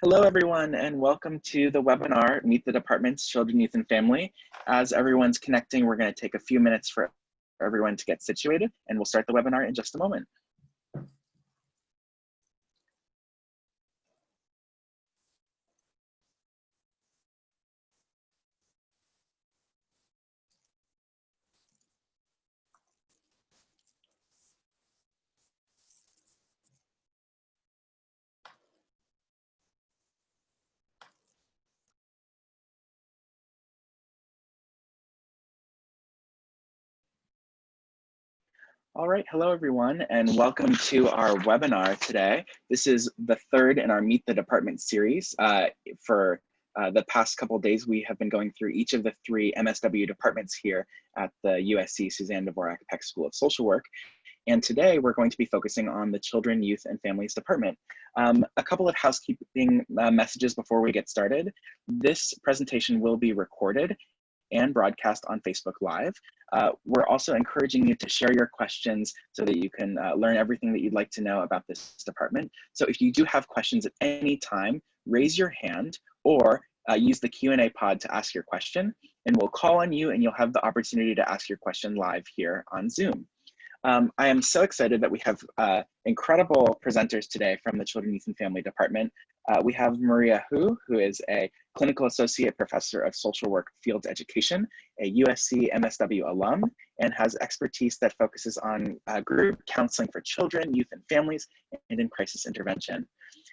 Hello, everyone, and welcome to the webinar, Meet the Department's Children, Youth, and Family. As everyone's connecting, we're going to take a few minutes for everyone to get situated, and we'll start the webinar in just a moment. All right, hello everyone, and welcome to our webinar today. This is the third in our Meet the Department series. For the past couple of days, we have been going through each of the three MSW departments here at the USC Suzanne Dworak-Peck School of Social Work. And today we're going to be focusing on the Children, Youth, and Families Department. A couple of housekeeping messages before we get started. This presentation will be recorded and broadcast on Facebook Live. We're also encouraging you to share your questions so that you can learn everything that you'd like to know about this department. So if you do have questions at any time, raise your hand or use the Q&A pod to ask your question, and we'll call on you and you'll have the opportunity to ask your question live here on Zoom. I am so excited that we have incredible presenters today from the Children, Youth, and Family Department. We have Maria Hu, who is a Clinical Associate Professor of Social Work Field Education, a USC MSW alum, and has expertise that focuses on group counseling for children, youth, and families, and in crisis intervention.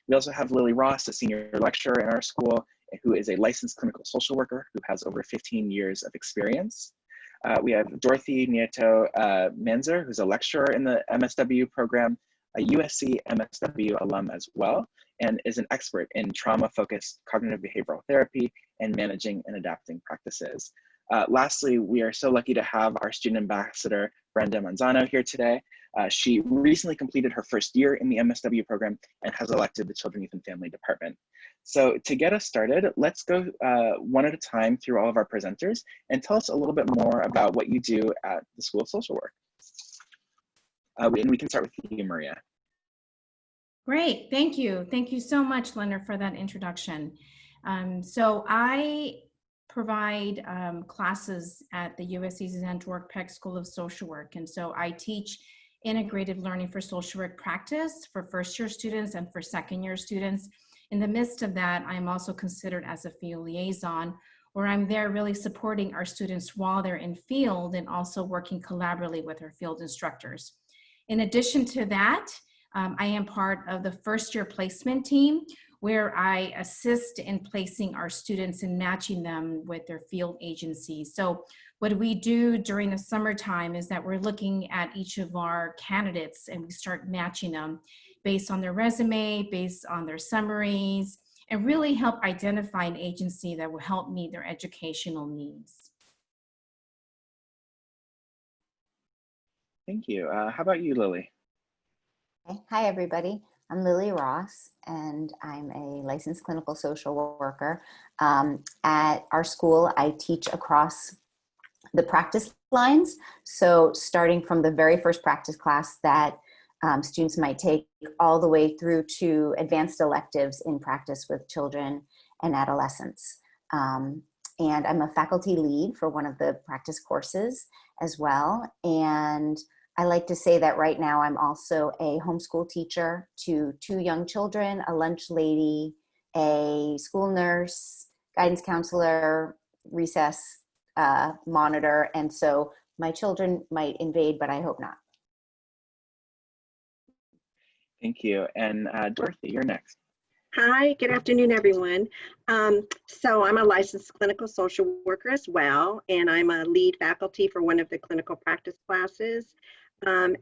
We also have Lily Ross, a senior lecturer in our school, who is a licensed clinical social worker who has over 15 years of experience. We have Dorothy Nieto Manzer, who's a lecturer in the MSW program, a USC MSW alum as well, and is an expert in trauma-focused cognitive behavioral therapy and managing and adapting practices. Lastly, we are so lucky to have our student ambassador, Brenda Manzano, here today. She recently completed her first year in the MSW program and has elected the Children, Youth, and Family Department. So to get us started, let's go one at a time through all of our presenters and tell us a little bit more about what you do at the School of Social Work. And we can start with you, Maria. Great, thank you. Thank you so much, Leonard, for that introduction. So I provide classes at the USC Suzanne Dworak-Peck School of Social Work. And so I teach integrated learning for social work practice for first-year students and for second-year students. In the midst of that, I'm also considered as a field liaison, where I'm there really supporting our students while they're in field and also working collaboratively with our field instructors. In addition to that, I am part of the first-year placement team, where I assist in placing our students and matching them with their field agencies. So what we do during the summertime is that we're looking at each of our candidates and we start matching them based on their resume, based on their summaries, and really help identify an agency that will help meet their educational needs. Thank you. How about you, Lily? Hi, everybody. I'm Lily Ross, and I'm a licensed clinical social worker. At our school, I teach across the practice lines. So starting from the very first practice class that students might take all the way through to advanced electives in practice with children and adolescents. And I'm a faculty lead for one of the practice courses as well. And I like to say that right now I'm also a homeschool teacher to 2 young children, a lunch lady, a school nurse, guidance counselor, recess monitor. And so my children might invade, but I hope not. Thank you. And Dorothy, you're next. Hi, good afternoon, everyone. So I'm a licensed clinical social worker as well, and I'm a lead faculty for one of the clinical practice classes.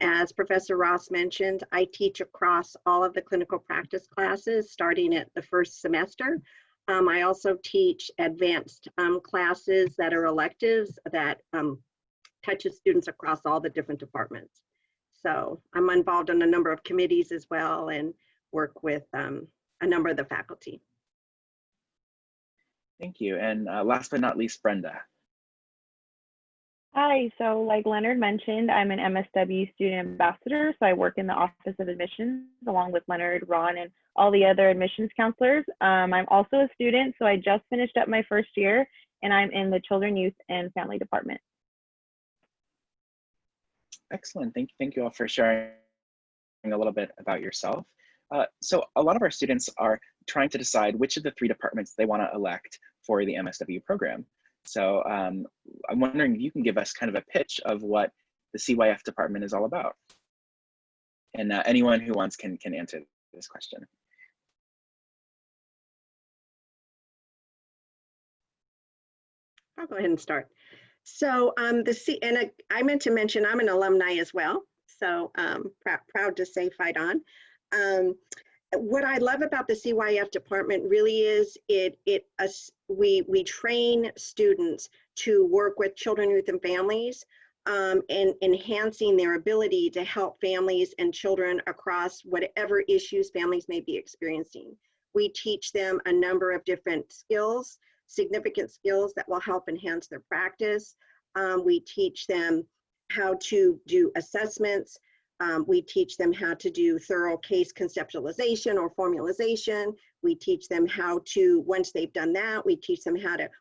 As Professor Ross mentioned, I teach across all of the clinical practice classes starting at the first semester. I also teach advanced classes that are electives that touches students across all the different departments. So I'm involved in a number of committees as well and work with a number of the faculty. Thank you. And last but not least, Brenda. Hi, so like Leonard mentioned, I'm an MSW student ambassador, so I work in the Office of Admissions along with Leonard, Ron, and all the other admissions counselors. I'm also a student, so I just finished up my first year, and I'm in the Children, Youth, and Family Department. Excellent. Thank you all for sharing a little bit about yourself. So a lot of our students are trying to decide which of the 3 departments they want to elect for the MSW program. So I'm wondering if you can give us kind of a pitch of what the CYF department is all about. And anyone who wants can answer this question. I'll go ahead and start. So I meant to mention I'm an alumni as well. So proud to say fight on. What I love about the CYF department really is we train students to work with children, youth, and families, and enhancing their ability to help families and children across whatever issues families may be experiencing. We teach them a number of different skills, significant skills that will help enhance their practice. We teach them how to do assessments. We teach them how to do thorough case conceptualization or formalization. We teach them how to, once they've done that, we teach them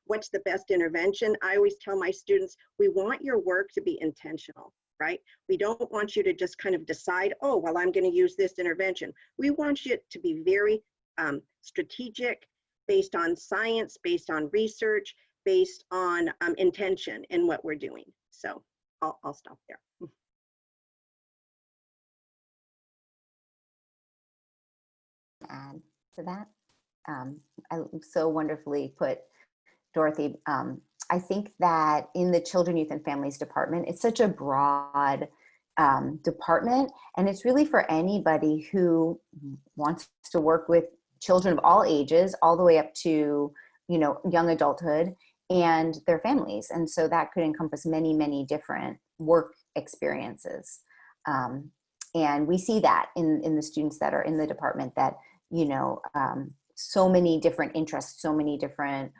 what's the best intervention. I always tell my students, we want your work to be intentional, right? We don't want you to just kind of decide, oh, well, I'm going to use this intervention. We want you to be very strategic, based on science, based on research, based on intention in what we're doing. So I'll stop there. Add to that. So wonderfully put, Dorothy. I think that in the Children, Youth, and Families department, it's such a broad department, and it's really for anybody who wants to work with children of all ages, all the way up to, you know, young adulthood and their families. And so that could encompass many, many different work experiences. And we see that in the students that are in the department, that, you know, so many different interests, so many different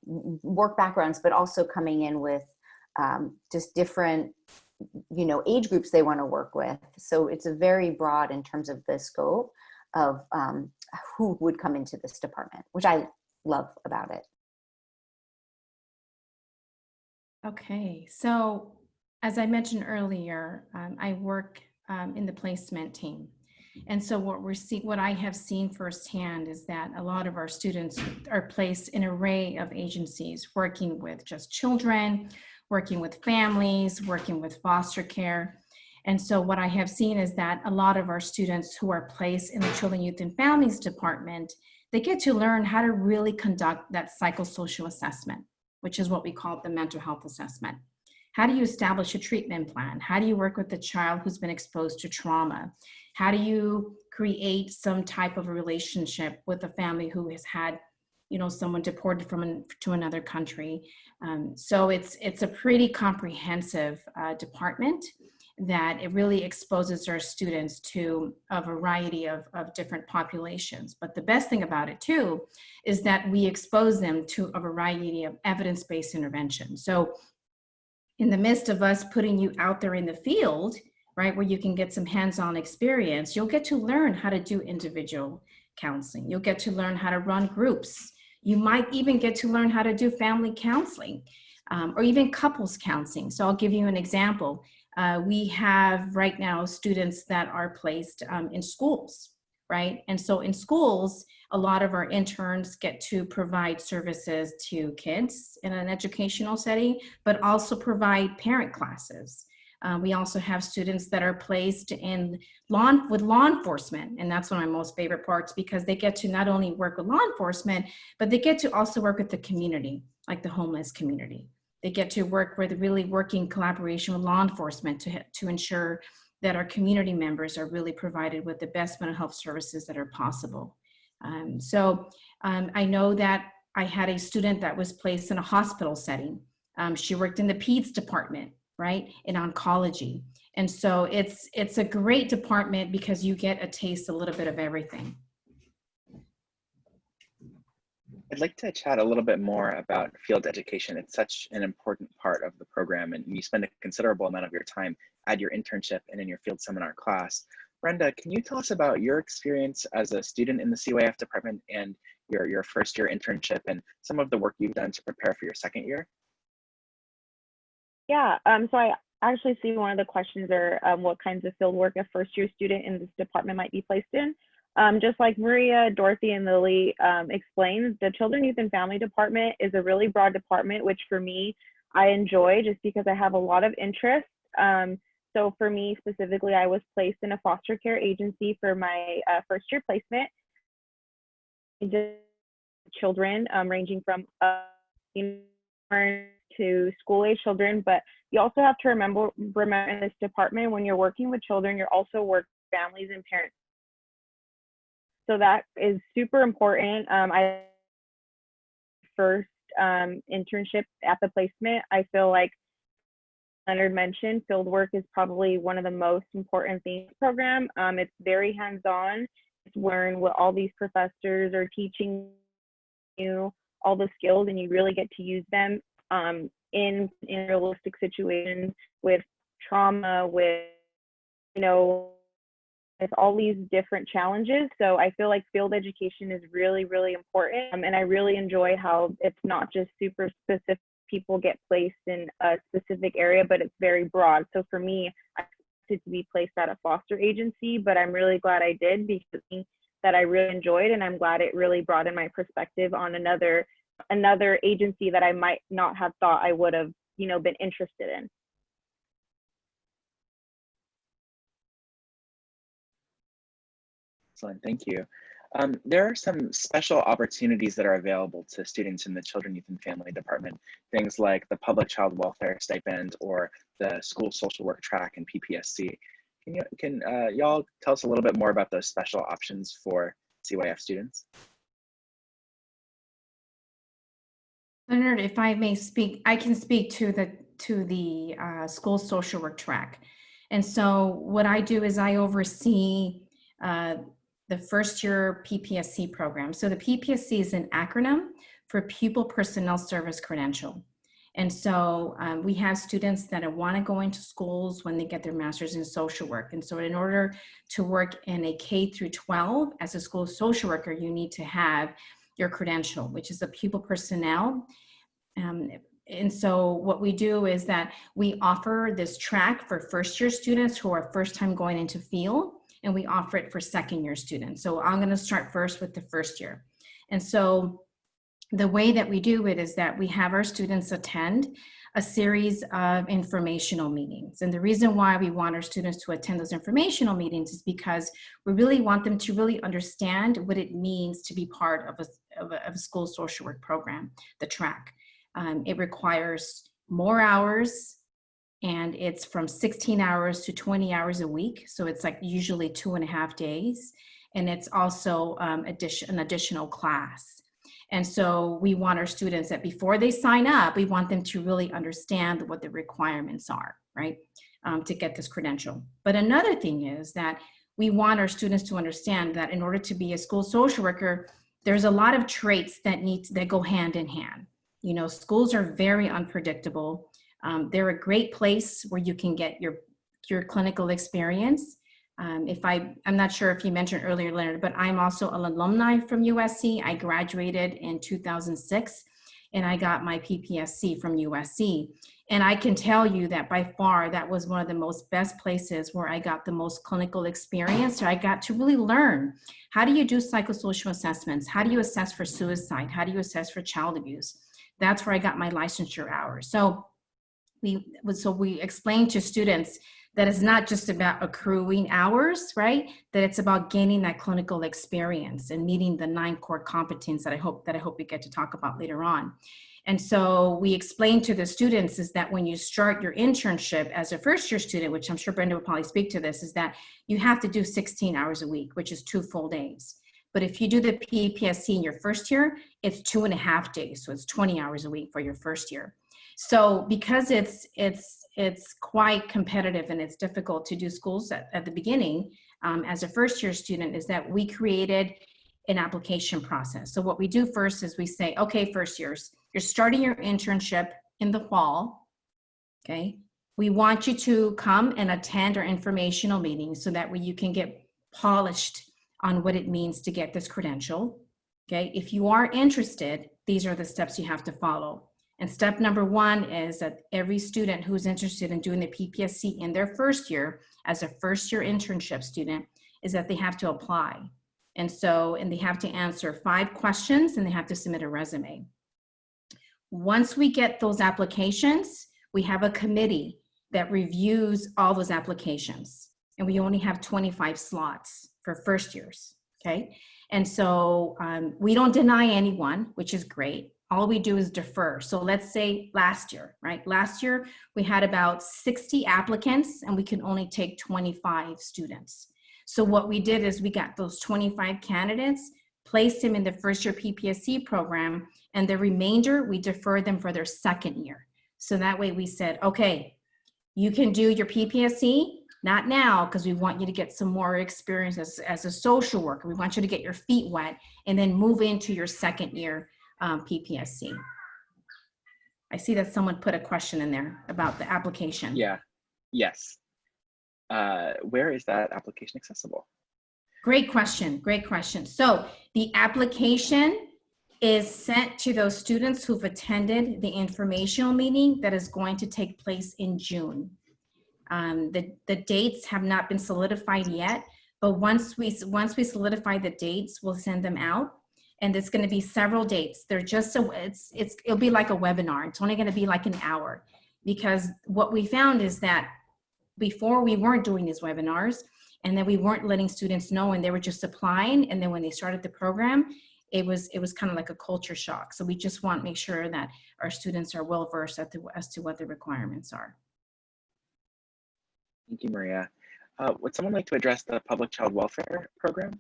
work backgrounds, but also coming in with just different, you know, age groups they want to work with. So it's a very broad in terms of the scope of who would come into this department, which I love about it. Okay, so as I mentioned earlier, I work in the placement team. And so what I have seen firsthand is that a lot of our students are placed in an array of agencies, working with just children, working with families, working with foster care. And so what I have seen is that a lot of our students who are placed in the Children, Youth, and Families department, they get to learn how to really conduct that psychosocial assessment, which is what we call the mental health assessment. How do you establish a treatment plan? How do you work with the child who's been exposed to trauma? How do you create some type of a relationship with a family who has had, you know, someone deported to another country? So it's a pretty comprehensive department that it really exposes our students to a variety of different populations. But the best thing about it too is that we expose them to a variety of evidence-based interventions. So in the midst of us putting you out there in the field, right, where you can get some hands-on experience, you'll get to learn how to do individual counseling. You'll get to learn how to run groups. You might even get to learn how to do family counseling or even couples counseling. So I'll give you an example. We have right now students that are placed in schools, right? And so in schools, a lot of our interns get to provide services to kids in an educational setting, but also provide parent classes. We also have students that are placed in with law enforcement, and that's one of my most favorite parts, because they get to not only work with law enforcement, but they get to also work with the community, like the homeless community. They get to work with really working collaboration with law enforcement to ensure that our community members are really provided with the best mental health services that are possible. I know that I had a student that was placed in a hospital setting. She worked in the peds department, right, in oncology. And so it's a great department because you get a taste a little bit of everything. I'd like to chat a little bit more about field education. It's such an important part of the program, and you spend a considerable amount of your time at your internship and in your field seminar class. Brenda, can you tell us about your experience as a student in the CYF department and your first year internship and some of the work you've done to prepare for your second year? Yeah, so I actually see one of the questions are what kinds of field work a first year student in this department might be placed in. Just like Maria, Dorothy, and Lily explained, the Children, Youth, and Family Department is a really broad department, which for me, I enjoy just because I have a lot of interest. So for me specifically, I was placed in a foster care agency for my first year placement. I did children ranging from to school-age children, but you also have to remember in this department, when you're working with children, you're also working with families and parents. So that is super important. I first internship at the placement, I feel like Leonard mentioned, field work is probably one of the most important things in the program. It's very hands-on. It's learn what all these professors are teaching you, all the skills, and you really get to use them in realistic situations with trauma, with, you know, with all these different challenges. So I feel like field education is really, really important. And I really enjoy how it's not just super specific, people get placed in a specific area, but it's very broad. So for me, I expected to be placed at a foster agency, but I'm really glad I did, because that I really enjoyed, and I'm glad it really broadened my perspective on another agency that I might not have thought I would have, you know, been interested in. Excellent, thank you. There are some special opportunities that are available to students in the Children, Youth, and Family Department, things like the Public Child Welfare Stipend or the School Social Work Track and PPSC. Can y'all tell us a little bit more about those special options for CYF students? Leonard, if I may speak, I can speak to the school social work track. And so what I do is I oversee the first year PPSC program. So the PPSC is an acronym for Pupil Personnel Service Credential. And so we have students that want to go into schools when they get their master's in social work. And so in order to work in a K through 12 as a school social worker, you need to have your credential, which is a pupil personnel. And so what we do is that we offer this track for first year students who are first time going into field, and we offer it for second year students. So I'm going to start first with the first year. And so the way that we do it is that we have our students attend a series of informational meetings. And the reason why we want our students to attend those informational meetings is because we really want them to really understand what it means to be part of a school social work program, the track. It requires more hours, and it's from 16 hours to 20 hours a week. So it's like usually 2.5 days. And it's also an additional class. And so we want our students that before they sign up, we want them to really understand what the requirements are, right, to get this credential. But another thing is that we want our students to understand that in order to be a school social worker, there's a lot of traits that go hand in hand. You know, schools are very unpredictable. They're a great place where you can get your clinical experience. I'm not sure if you mentioned earlier, Leonard, but I'm also an alumni from USC. I graduated in 2006, and I got my PPSC from USC. And I can tell you that by far, that was one of the most best places where I got the most clinical experience. So I got to really learn, how do you do psychosocial assessments? How do you assess for suicide? How do you assess for child abuse? That's where I got my licensure hours. So we explained to students that it's not just about accruing hours, right? That it's about gaining that clinical experience and meeting the 9 core competencies that I hope we get to talk about later on. And so we explained to the students is that when you start your internship as a first year student, which I'm sure Brenda will probably speak to this, is that you have to do 16 hours a week, which is 2 full days. But if you do the PPSC in your first year, it's 2.5 days. So it's 20 hours a week for your first year. So because it's quite competitive and it's difficult to do schools at the beginning as a first year student, is that we created an application process. So what we do first is we say, okay, first years, you're starting your internship in the fall, okay? We want you to come and attend our informational meetings so that way you can get polished on what it means to get this credential, okay? If you are interested, these are the steps you have to follow. And step number one is that every student who's interested in doing the PPSC in their first year, as a first year internship student, is that they have to apply. And they have to answer 5 questions and they have to submit a resume. Once we get those applications, we have a committee that reviews all those applications. And we only have 25 slots for first years, okay? And so we don't deny anyone, which is great. All we do is defer. So let's say last year, right? Last year, we had about 60 applicants and we can only take 25 students. So what we did is we got those 25 candidates, placed them in the first year PPSC program, and the remainder, we deferred them for their second year. So that way we said, okay, you can do your PPSC, not now, because we want you to get some more experience as a social worker. We want you to get your feet wet and then move into your second year PPSC. I see that someone put a question in there about the application. Yeah, yes. Where is that application accessible? Great question, great question. So the application is sent to those students who've attended the informational meeting that is going to take place in June. The dates have not been solidified yet, but once we solidify the dates, we'll send them out. And it's going to be several dates. They're just it'll be like a webinar. It's only going to be like an hour, because what we found is that before we weren't doing these webinars, and then we weren't letting students know, and they were just applying. And then when they started the program, it was kind of like a culture shock. So we just want to make sure that our students are well versed as to what the requirements are. Thank you, Maria. Would someone like to address the public child welfare program?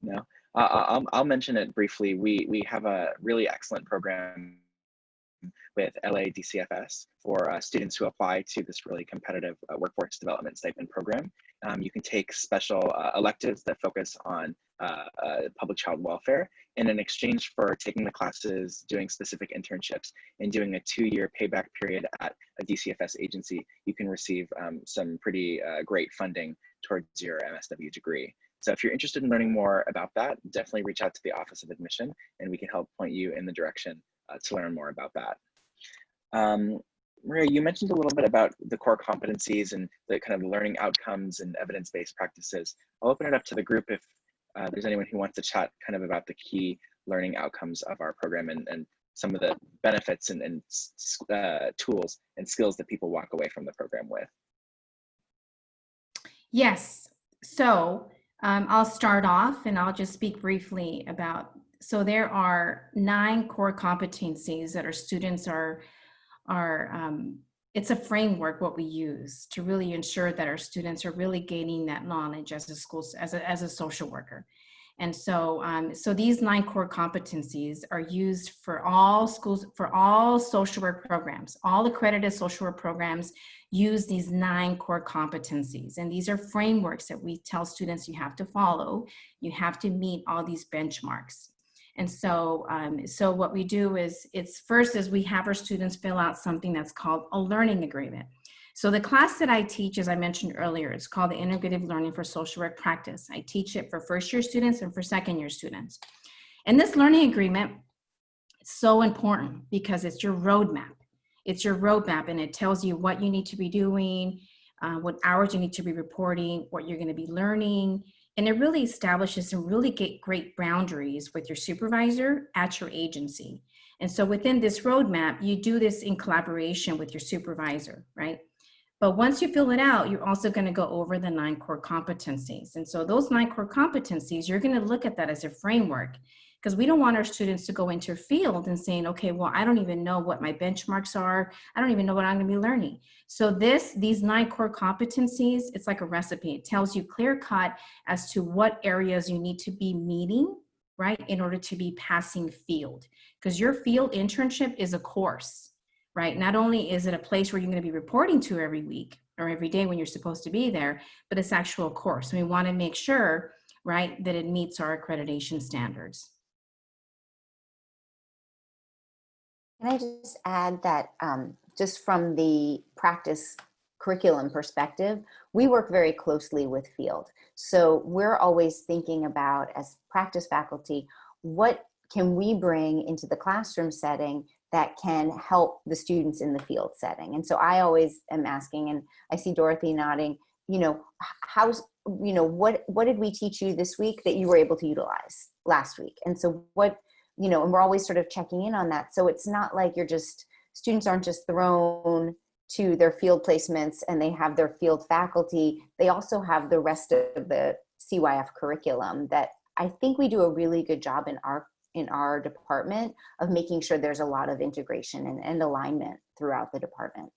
No, I'll mention it briefly. We have a really excellent program with LA-DCFS for students who apply to this really competitive workforce development stipend program. You can take special electives that focus on public child welfare, and in exchange for taking the classes, doing specific internships, and doing a 2-year payback period at a DCFS agency, you can receive some pretty great funding towards your MSW degree. So if you're interested in learning more about that, definitely reach out to the Office of Admission and we can help point you in the direction to learn more about that. Maria, you mentioned a little bit about the core competencies and the kind of learning outcomes and evidence-based practices. I'll open it up to the group if there's anyone who wants to chat kind of about the key learning outcomes of our program and some of the benefits and tools and skills that people walk away from the program with. Yes, so I'll start off and I'll just speak briefly about, so there are 9 core competencies that our students it's a framework what we use to really ensure that our students are really gaining that knowledge as a social worker. And so, so these 9 core competencies are used for all schools, for all social work programs. All accredited social work programs use these 9 core competencies. And these are frameworks that we tell students you have to follow. You have to meet all these benchmarks. And so, so what we do is, first we have our students fill out something that's called a learning agreement. So the class that I teach, as I mentioned earlier, it's called the Integrative Learning for Social Work Practice. I teach it for first-year students and for second-year students. And this learning agreement is so important because it's your roadmap. It's your roadmap, and it tells you what you need to be doing, what hours you need to be reporting, what you're going to be learning. And it really establishes some really great boundaries with your supervisor at your agency. And so within this roadmap, you do this in collaboration with your supervisor, right? But once you fill it out, you're also going to go over the 9 core competencies. And so those 9 core competencies, you're going to look at that as a framework, because we don't want our students to go into a field and saying, okay, well, I don't even know what my benchmarks are. I don't even know what I'm going to be learning. So these 9 core competencies, it's like a recipe. It tells you clear cut as to what areas you need to be meeting, right, in order to be passing field. Because your field internship is a course, right? Not only is it a place where you're going to be reporting to every week, or every day when you're supposed to be there, but it's actual course. We want to make sure, right, that it meets our accreditation standards. Can I just add that just from the practice curriculum perspective, we work very closely with field. So we're always thinking about, as practice faculty, what can we bring into the classroom setting that can help the students in the field setting? And so I always am asking, and I see Dorothy nodding, what did we teach you this week that you were able to utilize last week? And so and we're always sort of checking in on that. So it's not like students aren't just thrown to their field placements and they have their field faculty. They also have the rest of the CYF curriculum that I think we do a really good job in our department of making sure there's a lot of integration and alignment throughout the department.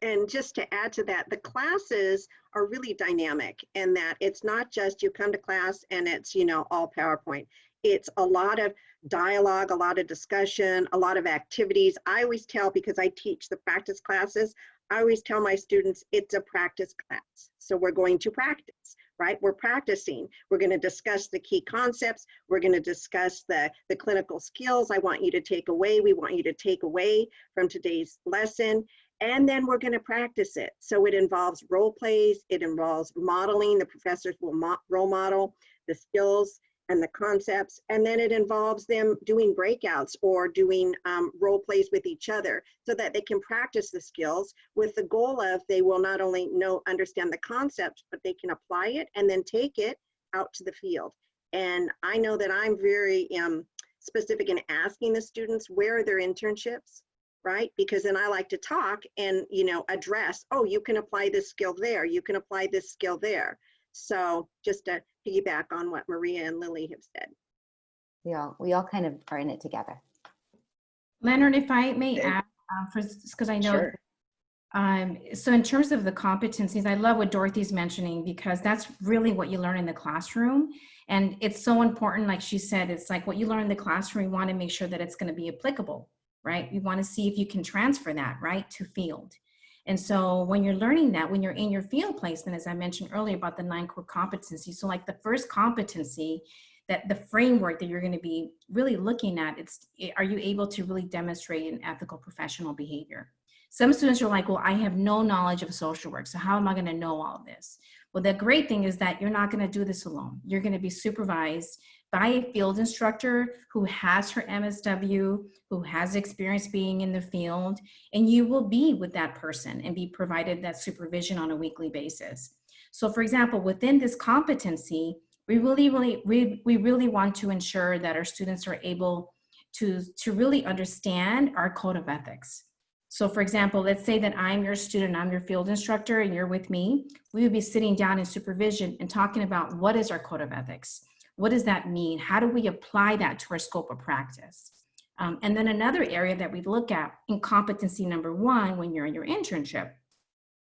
And just to add to that, the classes are really dynamic in that it's not just you come to class and it's, all PowerPoint. It's a lot of dialogue, a lot of discussion, a lot of activities. I always tell, because I teach the practice classes, I always tell my students it's a practice class. So we're going to practice, right? We're practicing. We're going to discuss the key concepts. We're going to discuss the clinical skills we want you to take away from today's lesson. And then we're going to practice it. So it involves role plays. It involves modeling. The professors will role model the skills and the concepts, and then it involves them doing breakouts or doing role plays with each other so that they can practice the skills with the goal of they will not only understand the concepts, but they can apply it and then take it out to the field. And I know that I'm very specific in asking the students where are their internships, right? Because then I like to talk and address, oh, you can apply this skill there, you can apply this skill there. So just to piggyback on what Maria and Lily have said. We all kind of are in it together. Leonard, if I may add, because I know, sure. So in terms of the competencies, I love what Dorothy's mentioning, because that's really what you learn in the classroom. And it's so important, like she said, it's like what you learn in the classroom, we want to make sure that it's going to be applicable, right? We want to see if you can transfer that, right, to field. And so when you're learning that, when you're in your field placement, as I mentioned earlier about the 9 core competencies, so like the first competency, that the framework that you're going to be really looking at, are you able to really demonstrate an ethical professional behavior? Some students are like, well, I have no knowledge of social work, so how am I going to know all of this? Well, the great thing is that you're not going to do this alone. You're going to be supervised by a field instructor who has her MSW, who has experience being in the field, and you will be with that person and be provided that supervision on a weekly basis. So for example, within this competency, we really want to ensure that our students are able to really understand our code of ethics. So for example, let's say that I'm your student, I'm your field instructor, and you're with me. We would be sitting down in supervision and talking about what is our code of ethics? What does that mean? How do we apply that to our scope of practice? And then another area that we look at in competency number 1 when you're in your internship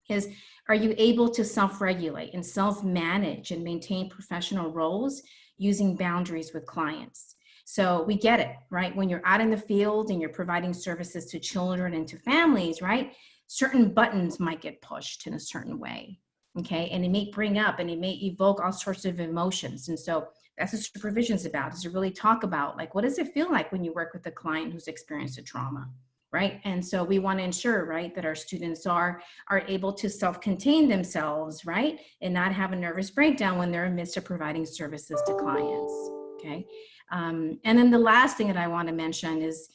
is, are you able to self-regulate and self-manage and maintain professional roles using boundaries with clients? So we get it, right? When you're out in the field and you're providing services to children and to families, right? Certain buttons might get pushed in a certain way, okay? And it may bring up and it may evoke all sorts of emotions. And so that's what supervision is about, is to really talk about, like, what does it feel like when you work with a client who's experienced a trauma, right? And so we want to ensure, right, that our students are able to self-contain themselves, right? And not have a nervous breakdown when they're in the midst of providing services to clients, okay? And then the last thing that I want to mention is,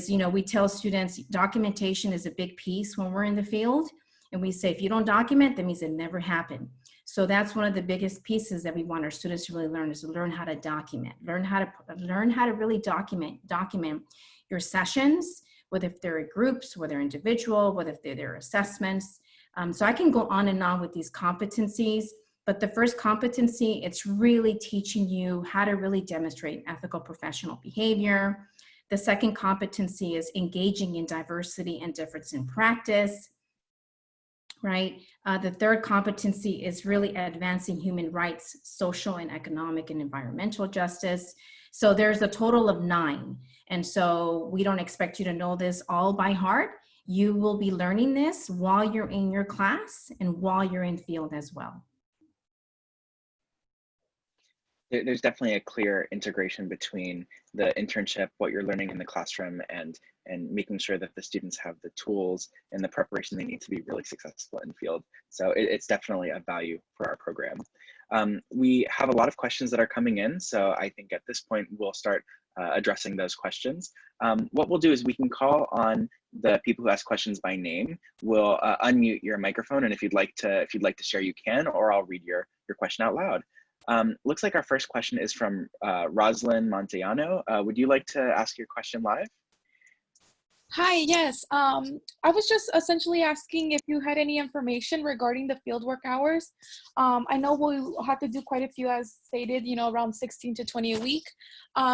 we tell students documentation is a big piece when we're in the field. And we say, if you don't document, that means it never happened. So that's one of the biggest pieces that we want our students to really learn, is to learn how to document, learn how to really document your sessions, whether if they're groups, whether individual, whether if they're assessments. So I can go on and on with these competencies, but the first competency, it's really teaching you how to really demonstrate ethical professional behavior. The second competency is engaging in diversity and difference in practice, right? The third competency is really advancing human rights, social and economic and environmental justice. So there's a total of 9. And so we don't expect you to know this all by heart. you will be learning this while you're in your class and while you're in field as well. There's definitely a clear integration between the internship, what you're learning in the classroom, and making sure that the students have the tools and the preparation they need to be really successful in field. So it's definitely a value for our program. We have a lot of questions that are coming in, so I think at this point we'll start addressing those questions. What we'll do is we can call on the people who ask questions by name. We'll unmute your microphone, and if you'd like to share, you can, or I'll read your question out loud. Looks like our first question is from Roslyn Montellano. Would you like to ask your question live? Hi, yes. I was just essentially asking if you had any information regarding the fieldwork hours. I know we'll have to do quite a few, as stated, you know, around 16 to 20 a week.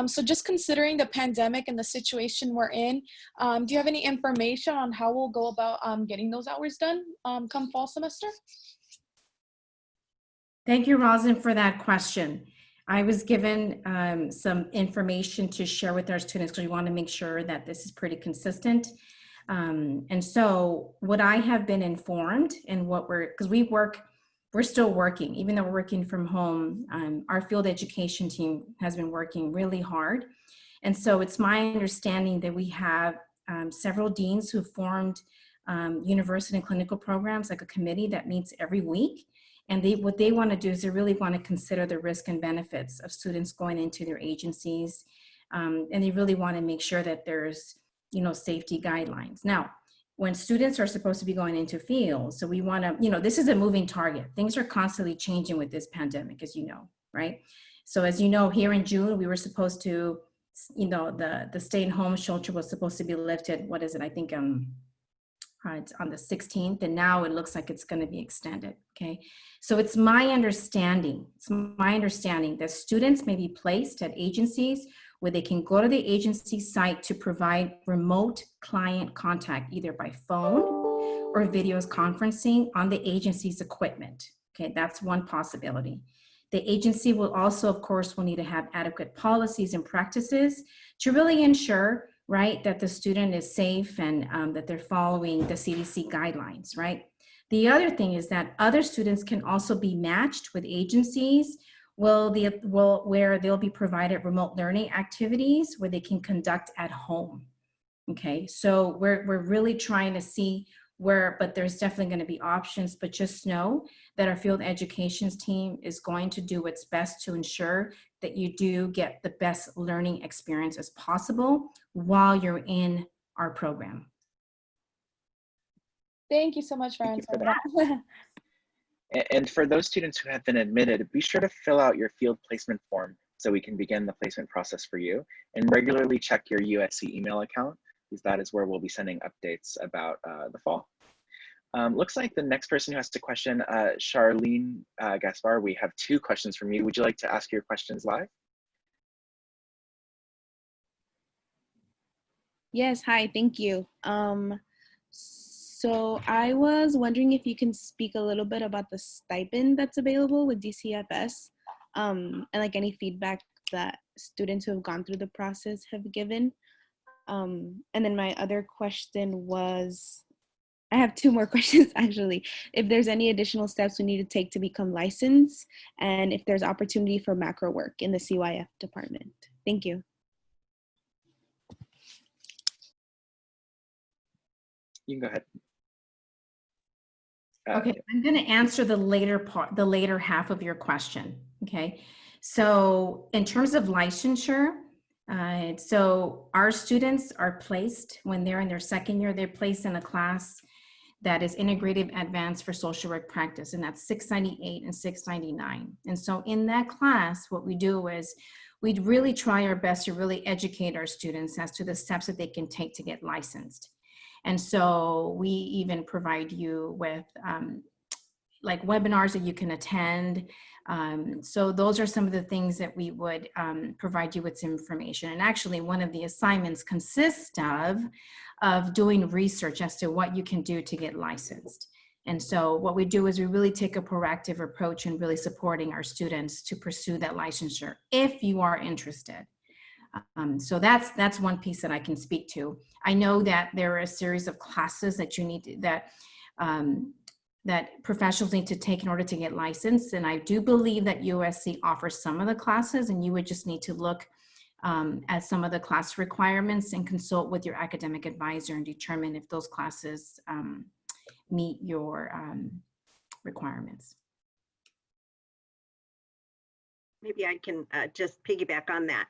So just considering the pandemic and the situation we're in, do you have any information on how we'll go about getting those hours done come fall semester? Thank you, Rosin, for that question. I was given some information to share with our students because we want to make sure that this is pretty consistent. And so what I have been informed and what because we're still working, even though we're working from home, our field education team has been working really hard. And so it's my understanding that we have several deans who formed university and clinical programs, like a committee that meets every week. And what they want to do is they really want to consider the risk and benefits of students going into their agencies. And they really want to make sure that there's, you know, safety guidelines. Now, when students are supposed to be going into fields, so we want to, you know, this is a moving target. Things are constantly changing with this pandemic, as you know, right? So as you know, here in June, we were supposed to, you know, the stay-at-home shelter was supposed to be lifted. What is it? I think it's on the 16th, and now it looks like it's going to be extended. Okay, so it's my understanding that students may be placed at agencies where they can go to the agency site to provide remote client contact, either by phone or videos conferencing on the agency's equipment. Okay, that's one possibility. The agency will also, of course, will need to have adequate policies and practices to really ensure, right, that the student is safe and that they're following the CDC guidelines, right? The other thing is that other students can also be matched with agencies where they'll be provided remote learning activities where they can conduct at home. Okay, so we're really trying to see but there's definitely going to be options, but just know that our field educations team is going to do its best to ensure that you do get the best learning experience as possible while you're in our program. Thank you so much for answering that. And for those students who have been admitted, be sure to fill out your field placement form so we can begin the placement process for you, and regularly check your USC email account, because that is where we'll be sending updates about the fall. Looks like the next person who has a question, Charlene Gaspar, we have two questions from you. Would you like to ask your questions live? Yes, hi, thank you. So I was wondering if you can speak a little bit about the stipend that's available with DCFS, and like any feedback that students who have gone through the process have given. And then my other question was, I have two more questions actually. If there's any additional steps we need to take to become licensed, and if there's opportunity for macro work in the CYF department. Thank you. You can go ahead. Okay, I'm going to answer the later half of your question. Okay, so in terms of licensure, so our students are placed when they're in their second year, they're placed in a class that is integrated advanced for social work practice, and that's 698 and 699. And so in that class, what we do is we really try our best to really educate our students as to the steps that they can take to get licensed. And so we even provide you with like webinars that you can attend. So those are some of the things that we would provide you with some information. And actually one of the assignments consists of doing research as to what you can do to get licensed. And so what we do is we really take a proactive approach in really supporting our students to pursue that licensure if you are interested. So that's one piece that I can speak to. I know that there are a series of classes that you need to, that professionals need to take in order to get licensed. And I do believe that USC offers some of the classes, and you would just need to look at some of the class requirements and consult with your academic advisor and determine if those classes meet your requirements. Maybe I can just piggyback on that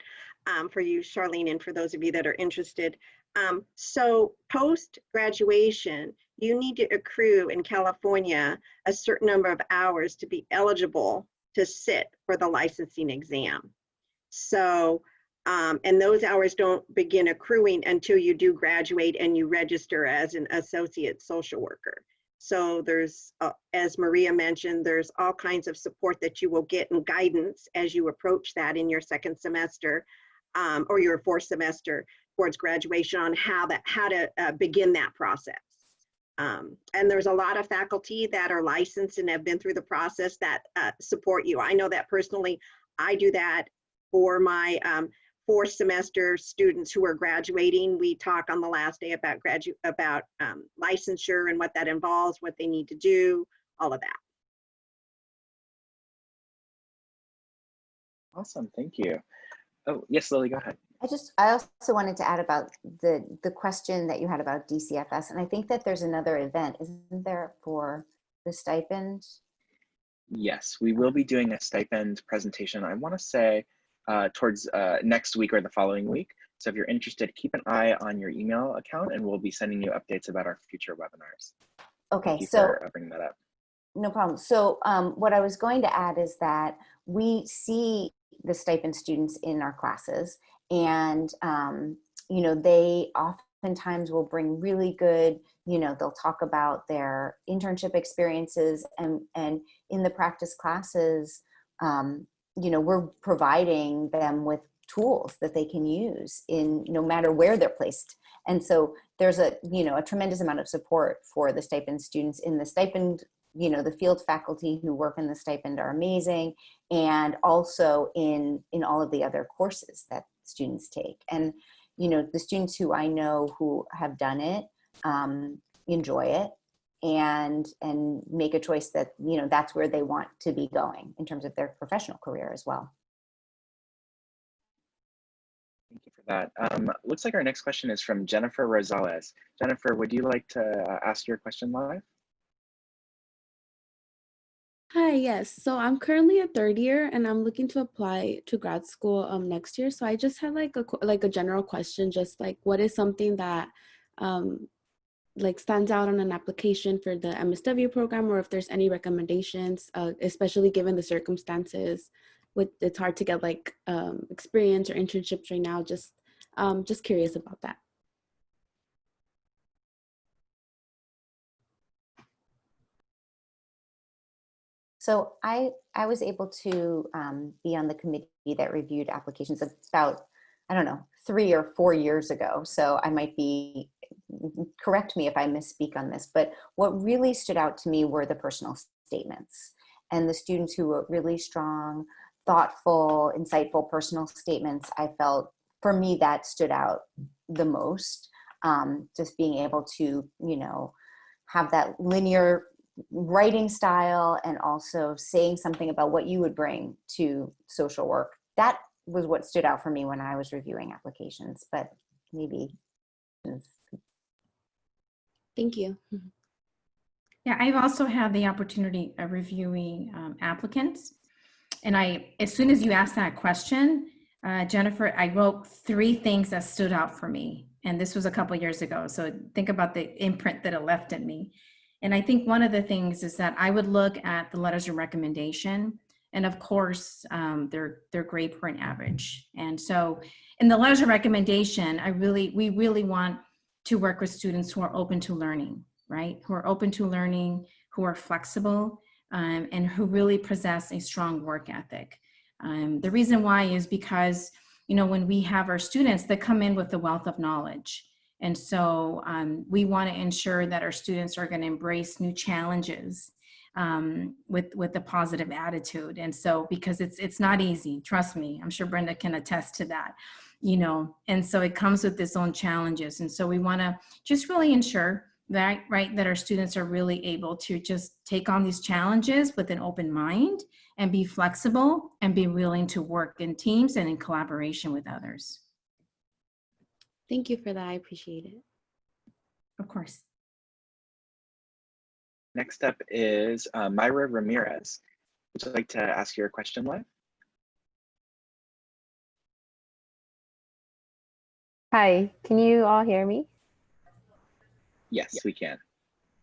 for you, Charlene, and for those of you that are interested. So post-graduation, you need to accrue in California a certain number of hours to be eligible to sit for the licensing exam. So, and those hours don't begin accruing until you do graduate and you register as an associate social worker. So there's, as Maria mentioned, there's all kinds of support that you will get and guidance as you approach that in your second semester or your fourth semester towards graduation on how to begin that process. And there's a lot of faculty that are licensed and have been through the process that support you. I know that personally. I do that for my fourth semester students who are graduating. We talk on the last day about licensure and what that involves, what they need to do, all of that. Awesome, thank you. Oh, yes, Lily, go ahead. I also wanted to add about the question that you had about DCFS, and I think that there's another event, isn't there, for the stipend? Yes, we will be doing a stipend presentation. I want to say towards next week or the following week. So if you're interested, keep an eye on your email account, and we'll be sending you updates about our future webinars. Okay, Thank you so for bringing that up. No problem. So what I was going to add is that we see the stipend students in our classes, and you know, they oftentimes will bring really good, you know, they'll talk about their internship experiences, and in the practice classes, you know, we're providing them with tools that they can use in no matter where they're placed. And so there's a, you know, a tremendous amount of support for the stipend students in the stipend. You know, the field faculty who work in the stipend are amazing, and also in all of the other courses that students take. And, you know, the students who I know who have done it enjoy it and make a choice that, you know, that's where they want to be going in terms of their professional career as well. Thank you for that. Looks like our next question is from Jennifer Rosales. Jennifer, would you like to ask your question live? Hi, yes. So I'm currently a third year and I'm looking to apply to grad school next year. So I just had like a general question, just like what is something that like stands out on an application for the MSW program, or if there's any recommendations, especially given the circumstances with it's hard to get like experience or internships right now. Just curious about that. So I was able to be on the committee that reviewed applications about, I don't know, 3 or 4 years ago. So I might be, correct me if I misspeak on this, but what really stood out to me were the personal statements, and the students who wrote really strong, thoughtful, insightful personal statements. I felt, for me, that stood out the most. Just being able to, you know, have that linear writing style and also saying something about what you would bring to social work. That was what stood out for me when I was reviewing applications, but maybe. Thank you. Yeah, I've also had the opportunity of reviewing applicants. And as soon as you asked that question, Jennifer, I wrote 3 things that stood out for me. And this was a couple years ago. So think about the imprint that it left in me. And I think one of the things is that I would look at the letters of recommendation. And of course, they're grade point average. And so in the letters of recommendation, we really want to work with students who are open to learning, right? Who are open to learning, who are flexible, and who really possess a strong work ethic. The reason why is because, you know, when we have our students that come in with a wealth of knowledge, and so we want to ensure that our students are going to embrace new challenges with a positive attitude. And so, because it's not easy, trust me, I'm sure Brenda can attest to that. you know, and so it comes with its own challenges. And so we want to just really ensure that, right, that our students are really able to just take on these challenges with an open mind and be flexible and be willing to work in teams and in collaboration with others. Thank you for that. I appreciate it. Of course. Next up is Myra Ramirez. Would you like to ask your question live? Hi, can you all hear me? Yes, we can.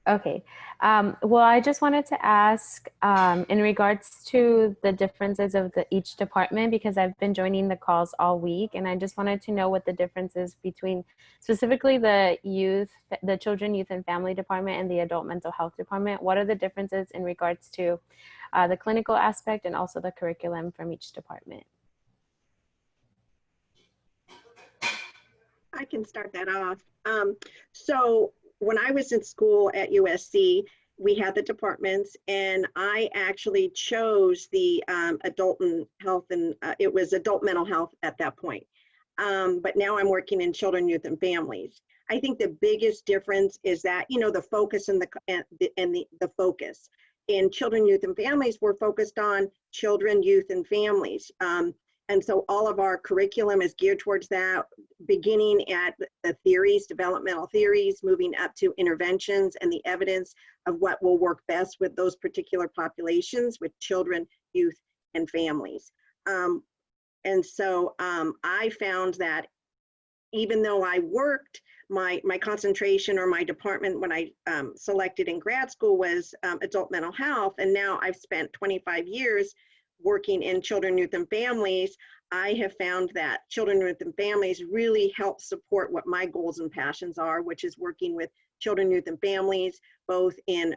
Okay. Well, I just wanted to ask in regards to the differences of each department, because I've been joining the calls all week, and I just wanted to know what the difference is between specifically the children, youth, and family department and the adult mental health department. What are the differences in regards to the clinical aspect and also the curriculum from each department? I can start that off. So when I was in school at USC, we had the departments, and I actually chose the adult and health, and it was adult mental health at that point. But now I'm working in children, youth, and families. I think the biggest difference is that, you know, the focus and the focus. In children, youth, and families, we're focused on children, youth, and families. And so all of our curriculum is geared towards that, beginning at the theories, developmental theories, moving up to interventions and the evidence of what will work best with those particular populations, with children, youth, and families. And so I found that even though I worked, my concentration or my department when I selected in grad school was adult mental health, and now I've spent 25 years working in children, youth, and families, I have found that children, youth, and families really help support what my goals and passions are, which is working with children, youth, and families, both in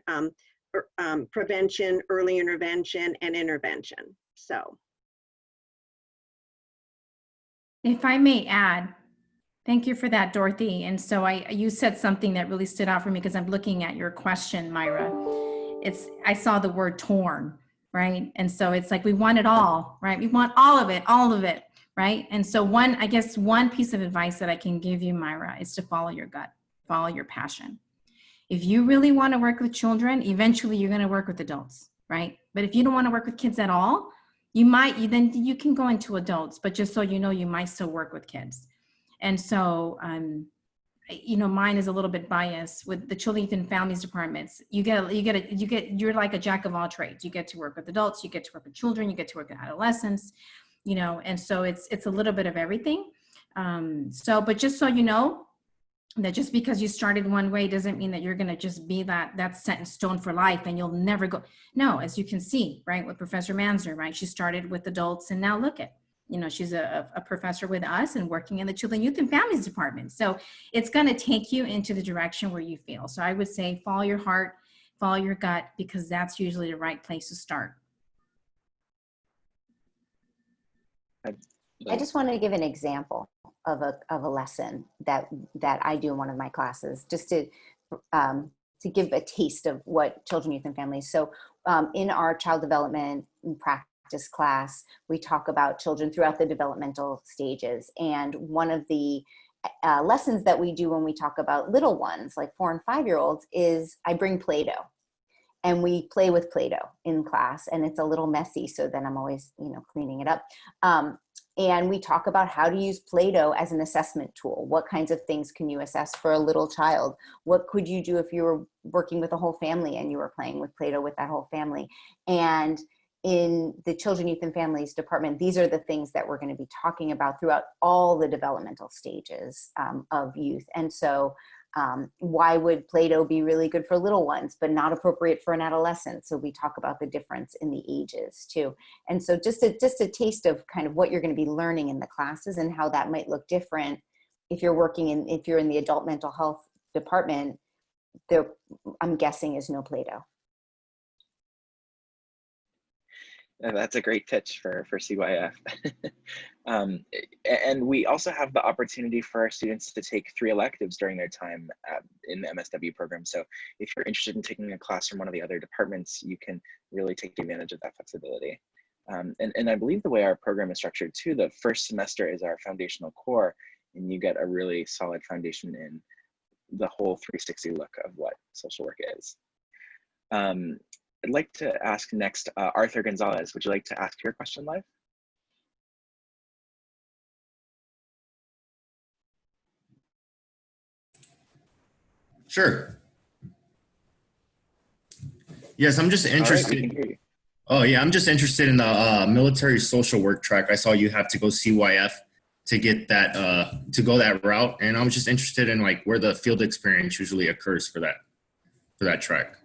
prevention, early intervention, and intervention. So. If I may add, thank you for that, Dorothy. And so you said something that really stood out for me because I'm looking at your question, Myra. I saw the word torn. Right. And so it's like, we want it all, right? We want all of it, right? And so I guess one piece of advice that I can give you, Myra, is to follow your gut, follow your passion. If you really want to work with children, eventually you're going to work with adults, right? But if you don't want to work with kids at all, then you can go into adults, but just so you know, you might still work with kids. And so, you know, mine is a little bit biased with the children, youth, and families departments. You're like a jack of all trades. You get to work with adults, you get to work with children, you get to work with adolescents, you know, and so it's a little bit of everything. But just so you know, that just because you started one way doesn't mean that you're going to just be that's set in stone for life and you'll never go. No, as you can see, right, with Professor Manzer, right, she started with adults and now look at, you know, she's a professor with us and working in the children, youth, and families department. So it's going to take you into the direction where you feel. So I would say follow your heart, follow your gut, because that's usually the right place to start. I just wanted to give an example of a lesson that I do in one of my classes, just to give a taste of what children, youth, and families. So in our child development practice class, we talk about children throughout the developmental stages. And one of the lessons that we do when we talk about little ones, like 4 and 5-year-olds, is I bring Play-Doh. And we play with Play-Doh in class, and it's a little messy, so then I'm always, you know, cleaning it up. And we talk about how to use Play-Doh as an assessment tool. What kinds of things can you assess for a little child? What could you do if you were working with a whole family and you were playing with Play-Doh with that whole family? And in the Children, Youth, and Families department, these are the things that we're going to be talking about throughout all the developmental stages of youth. And so why would Play-Doh be really good for little ones, but not appropriate for an adolescent? So we talk about the difference in the ages too. And so just a taste of kind of what you're going to be learning in the classes and how that might look different if you're in the adult mental health department. There, I'm guessing, is no Play-Doh. That's a great pitch for CYF. And we also have the opportunity for our students to take 3 electives during their time in the MSW program. So if you're interested in taking a class from one of the other departments, you can really take advantage of that flexibility. And I believe the way our program is structured too, the first semester is our foundational core, and you get a really solid foundation in the whole 360 look of what social work is. I'd like to ask next, Arthur Gonzalez, would you like to ask your question live? Sure. Yes, I'm just interested. All right, we can hear you. Oh yeah, I'm just interested in the military social work track. I saw you have to go CYF to get that to go that route, and I was just interested in like where the field experience usually occurs for that track.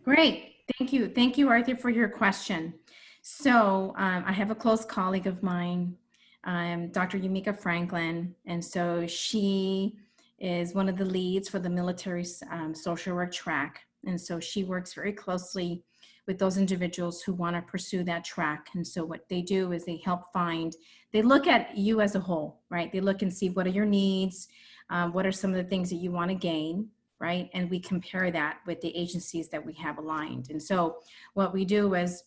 Great, thank you, Arthur, for your question. So I have a close colleague of mine, Dr. Yumika Franklin, and so she is one of the leads for the military social work track. And so she works very closely with those individuals who want to pursue that track. And so what they do is they help find, they look at you as a whole, right? They look and see what are your needs, what are some of the things that you want to gain, right? And we compare that with the agencies that we have aligned. And so what we do is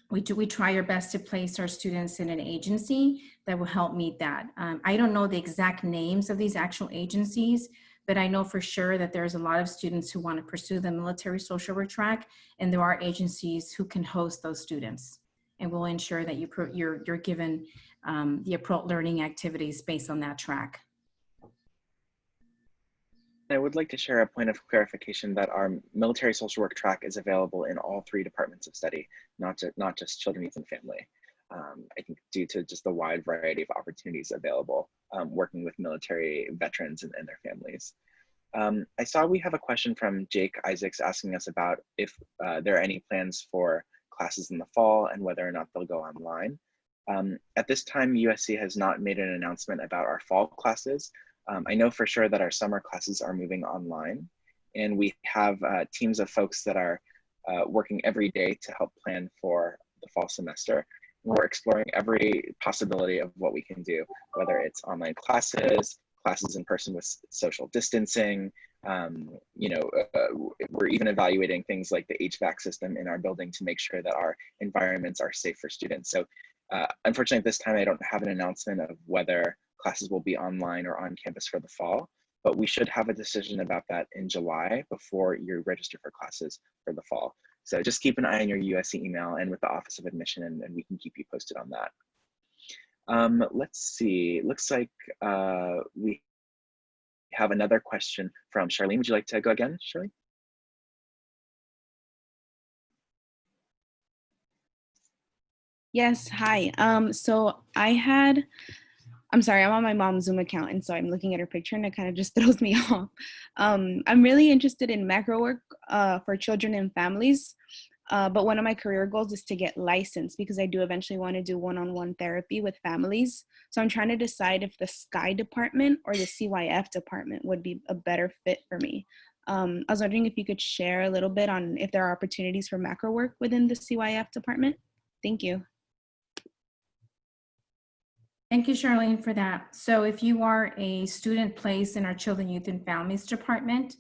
we try our best to place our students in an agency that will help meet that. I don't know the exact names of these actual agencies, but I know for sure that there's a lot of students who want to pursue the military social work track, and there are agencies who can host those students, and will ensure that you're given the appropriate learning activities based on that track. I would like to share a point of clarification that our military social work track is available in all 3 departments of study, not just children, youth, and family. I think due to just the wide variety of opportunities available working with military veterans and their families. I saw we have a question from Jake Isaacs asking us about if there are any plans for classes in the fall and whether or not they'll go online. At this time, USC has not made an announcement about our fall classes. I know for sure that our summer classes are moving online, and we have teams of folks that are working every day to help plan for the fall semester. We're exploring every possibility of what we can do, whether it's online classes, classes in person with social distancing. We're even evaluating things like the HVAC system in our building to make sure that our environments are safe for students. So unfortunately, at this time, I don't have an announcement of whether classes will be online or on campus for the fall, but we should have a decision about that in July before you register for classes for the fall. So just keep an eye on your USC email and with the Office of Admission, and we can keep you posted on that. Let's see, looks like we have another question from Charlene. Would you like to go again, Charlene? Yes, hi. So I'm sorry, I'm on my mom's Zoom account, and so I'm looking at her picture and it kind of just throws me off. I'm really interested in macro work for children and families, but one of my career goals is to get licensed because I do eventually want to do one-on-one therapy with families. So I'm trying to decide if the Sky department or the CYF department would be a better fit for me. I was wondering if you could share a little bit on if there are opportunities for macro work within the CYF department. Thank you. Thank you, Charlene, for that. So if you are a student placed in our Children, Youth, and Families Department,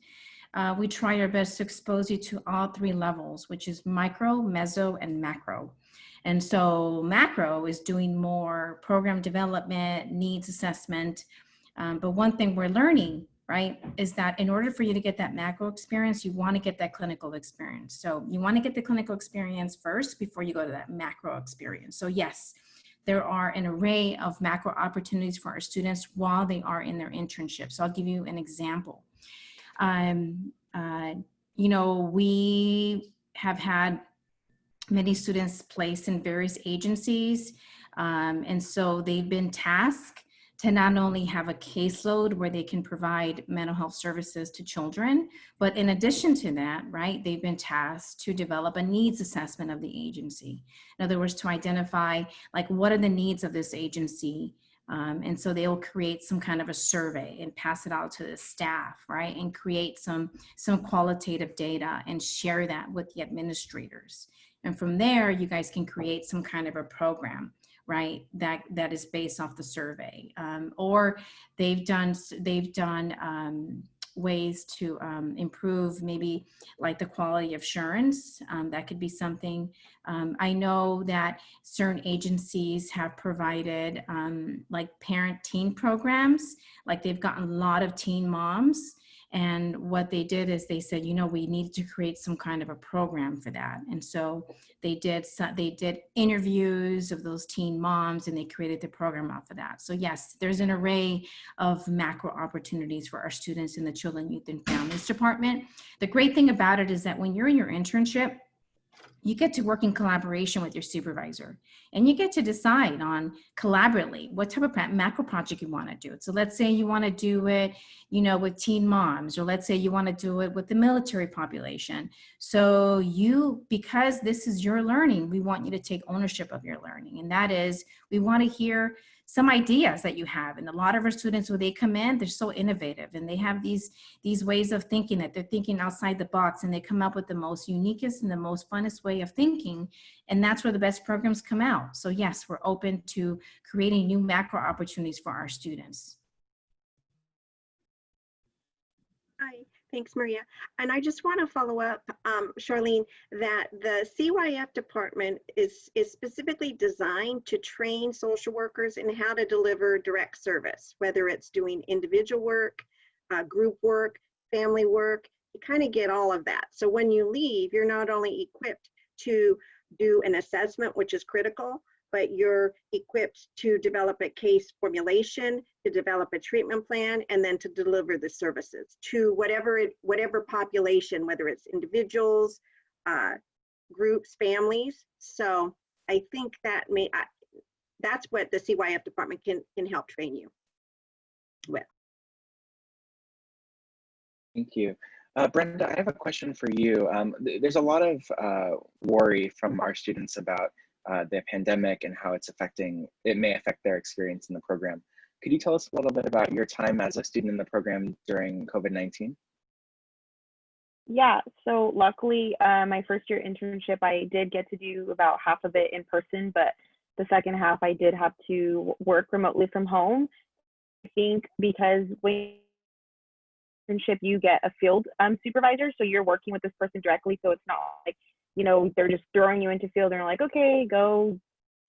we try our best to expose you to all 3 levels, which is micro, meso, and macro. And so macro is doing more program development, needs assessment. But one thing we're learning, right, is that in order for you to get that macro experience, you want to get that clinical experience. So you want to get the clinical experience first before you go to that macro experience. So yes, there are an array of macro opportunities for our students while they are in their internship. So I'll give you an example. We have had many students placed in various agencies. And so they've been tasked to not only have a caseload where they can provide mental health services to children, but in addition to that, right, they've been tasked to develop a needs assessment of the agency. In other words, to identify like what are the needs of this agency. And so they'll create some kind of a survey and pass it out to the staff, right, and create some qualitative data and share that with the administrators. And from there, you guys can create some kind of a program, right, that is based off the survey. Or they've done ways to improve maybe like the quality of assurance. That could be something. I know that certain agencies have provided like parent teen programs, like they've gotten a lot of teen moms. And what they did is they said, you know, we need to create some kind of a program for that. And so they did interviews of those teen moms, and they created the program off of that. So yes, there's an array of macro opportunities for our students in the Children, Youth, and Families Department. The great thing about it is that when you're in your internship, you get to work in collaboration with your supervisor, and you get to decide on collaboratively what type of macro project you want to do. So let's say you want to do it, you know, with teen moms, or let's say you want to do it with the military population. So because this is your learning, we want you to take ownership of your learning. And that is, we want to hear some ideas that you have. And a lot of our students, when they come in, they're so innovative, and they have these ways of thinking, that they're thinking outside the box, and they come up with the most uniquest and the most funnest way of thinking. And that's where the best programs come out. So yes, we're open to creating new macro opportunities for our students. Hi, thanks, Maria. And I just want to follow up, Charlene, that the CYF department is specifically designed to train social workers in how to deliver direct service, whether it's doing individual work, group work, family work. You kind of get all of that. So when you leave, you're not only equipped to do an assessment, which is critical, but you're equipped to develop a case formulation, to develop a treatment plan, and then to deliver the services to whatever population, whether it's individuals, groups, families. So I think that that's what the CYF department can help train you with. Thank you. Brenda, I have a question for you. There's a lot of worry from our students about the pandemic and how it may affect their experience in the program. Could you tell us a little bit about your time as a student in the program during COVID-19? Yeah, so luckily, my first year internship, I did get to do about half of it in person, but the second half I did have to work remotely from home. I think because when internship, you get a field supervisor, so you're working with this person directly, so it's not like, you know, they're just throwing you into field and they're like, okay, go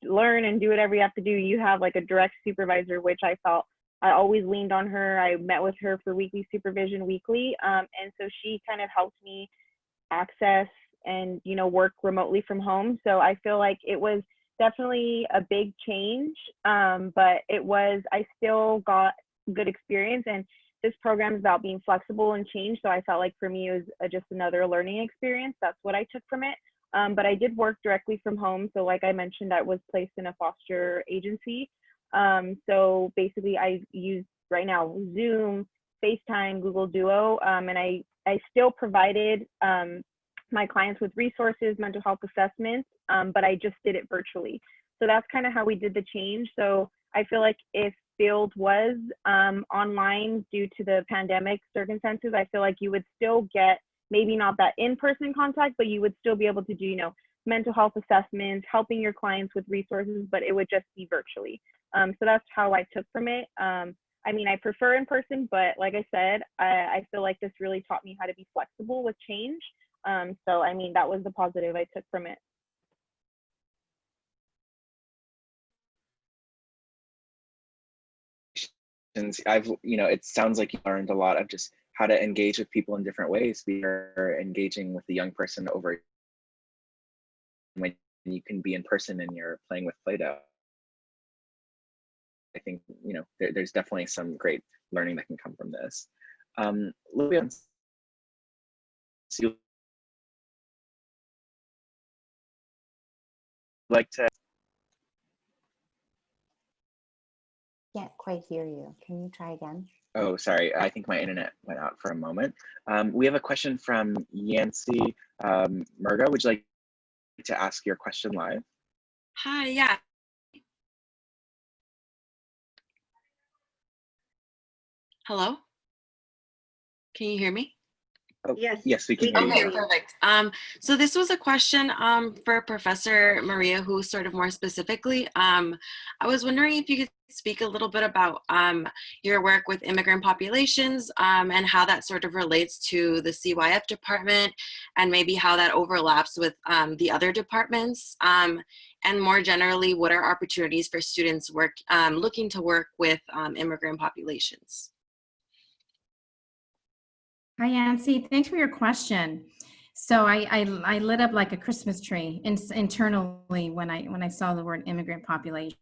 learn and do whatever you have to do. You have like a direct supervisor, which I felt I always leaned on her. I met with her for weekly supervision weekly, and so she kind of helped me access and, you know, work remotely from home. So I feel like it was definitely a big change, but I still got good experience, and this program is about being flexible and change. So I felt like for me, it was just another learning experience. That's what I took from it. But I did work directly from home. So like I mentioned, I was placed in a foster agency. So basically I use right now Zoom, FaceTime, Google Duo, and I still provided my clients with resources, mental health assessments, but I just did it virtually. So that's kind of how we did the change. So I feel like if field was online due to the pandemic circumstances, I feel like you would still get maybe not that in-person contact, but you would still be able to do, you know, mental health assessments, helping your clients with resources, but it would just be virtually. So that's how I took from it. I mean, I prefer in person, but like I said, I feel like this really taught me how to be flexible with change. So I mean, that was the positive I took from it. It sounds like you learned a lot of just how to engage with people in different ways. You're engaging with the young person over when you can be in person and you're playing with Play-Doh. I think, there's definitely some great learning that can come from this. Lillian, so you like to? Can't quite hear you. Can you try again? Oh, sorry. I think my internet went out for a moment. We have a question from Yancy Murga. Would you like to ask your question live? Hi, yeah. Hello? Can you hear me? Oh, Yes, yes, we can we hear can you Okay, hear now. you. perfect. So this was a question for Professor Maria, who sort of more specifically, I was wondering if you could speak a little bit about your work with immigrant populations and how that sort of relates to the CYF department and maybe how that overlaps with the other departments. And more generally, what are opportunities for students looking to work with immigrant populations? Hi, Yancy. Thanks for your question. So I lit up like a Christmas tree internally when I saw the word immigrant population.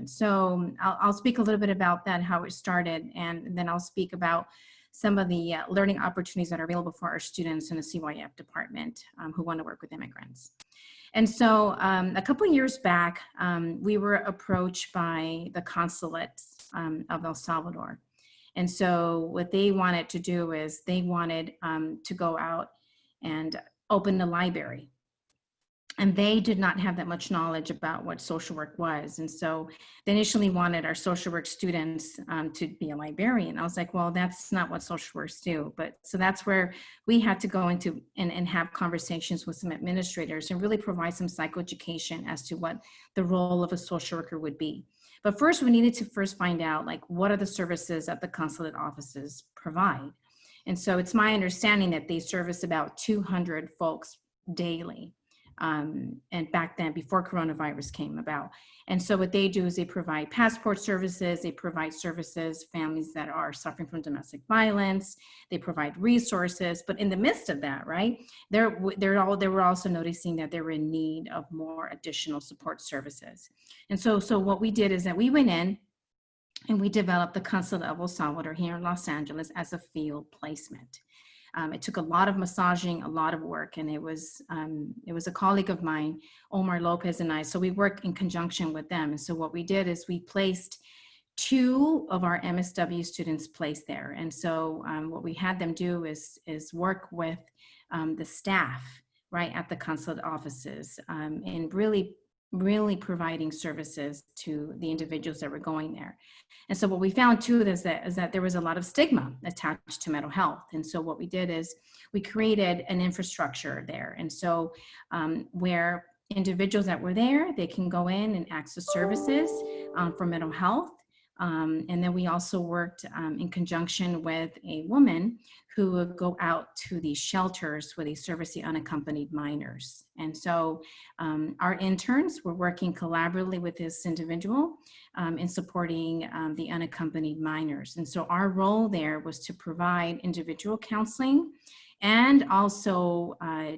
So I'll speak a little bit about that, how it started, and then I'll speak about some of the learning opportunities that are available for our students in the CYF department who want to work with immigrants. And so a couple of years back, we were approached by the consulate of El Salvador. And so what they wanted to do is they wanted to go out and open the library. And they did not have that much knowledge about what social work was. And so they initially wanted our social work students to be a librarian. I was like, well, that's not what social workers do. But so that's where we had to go into and have conversations with some administrators and really provide some psychoeducation as to what the role of a social worker would be. But first, we needed to first find out, like, what are the services that the consulate offices provide? And so it's my understanding that they service about 200 folks daily. And back then, before coronavirus came about. And so what they do is they provide passport services, they provide services, families that are suffering from domestic violence, they provide resources, but in the midst of that, right, they were also noticing that they were in need of more additional support services. And so what we did is that we went in and we developed the Consulate of El Salvador here in Los Angeles as a field placement. It took a lot of massaging, a lot of work, and it was a colleague of mine, Omar Lopez, and I. So we worked in conjunction with them. And so what we did is we placed 2 of our MSW students placed there. And so what we had them do is work with the staff, right, at the consulate offices, and really providing services to the individuals that were going there. And so what we found too is that there was a lot of stigma attached to mental health. And so what we did is we created an infrastructure there. And so where individuals that were there, they can go in and access services for mental health. And then we also worked in conjunction with a woman who would go out to these shelters where they service the unaccompanied minors. And so our interns were working collaboratively with this individual in supporting the unaccompanied minors. And so our role there was to provide individual counseling and also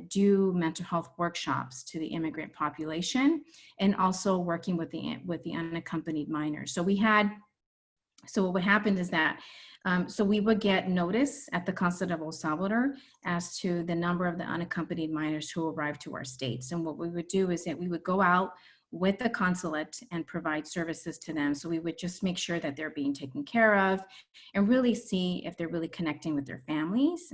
do mental health workshops to the immigrant population, and also working with the unaccompanied minors. So what would happen is that, so we would get notice at the Consulate of El Salvador as to the number of the unaccompanied minors who arrived to our states. And what we would do is that we would go out with the consulate and provide services to them. So we would just make sure that they're being taken care of and really see if they're really connecting with their families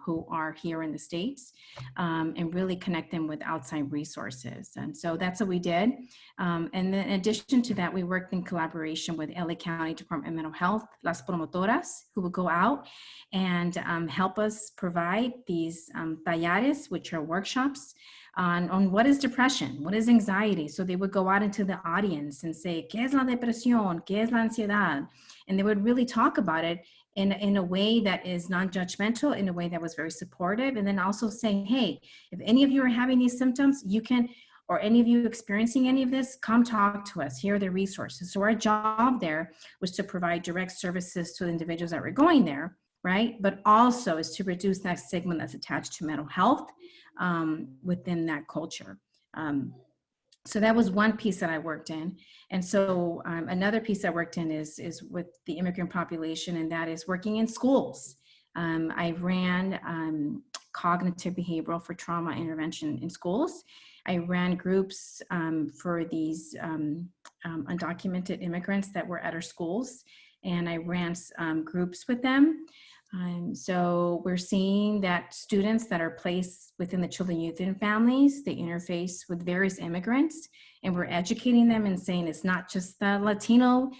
who are here in the States, and really connect them with outside resources. And so that's what we did. And then in addition to that, we worked in collaboration with LA County Department of Mental Health, Las Promotoras, who would go out and help us provide these talleres, which are workshops on what is depression, what is anxiety. So they would go out into the audience and say, ¿Qué es la depresión? ¿Qué es la ansiedad? And they would really talk about it in a way that is non-judgmental, in a way that was very supportive. And then also saying, hey, if any of you are having these symptoms, you can, or any of you experiencing any of this, come talk to us. Here are the resources. So our job there was to provide direct services to the individuals that were going there, right? But also is to reduce that stigma that's attached to mental health within that culture. So that was one piece that I worked in. And so another piece I worked in is with the immigrant population, and that is working in schools. I ran cognitive behavioral for trauma intervention in schools. I ran groups for these undocumented immigrants that were at our schools, and I ran groups with them. So we're seeing that students that are placed within the children, youth, and families, they interface with various immigrants, and we're educating them and saying it's not just the Latino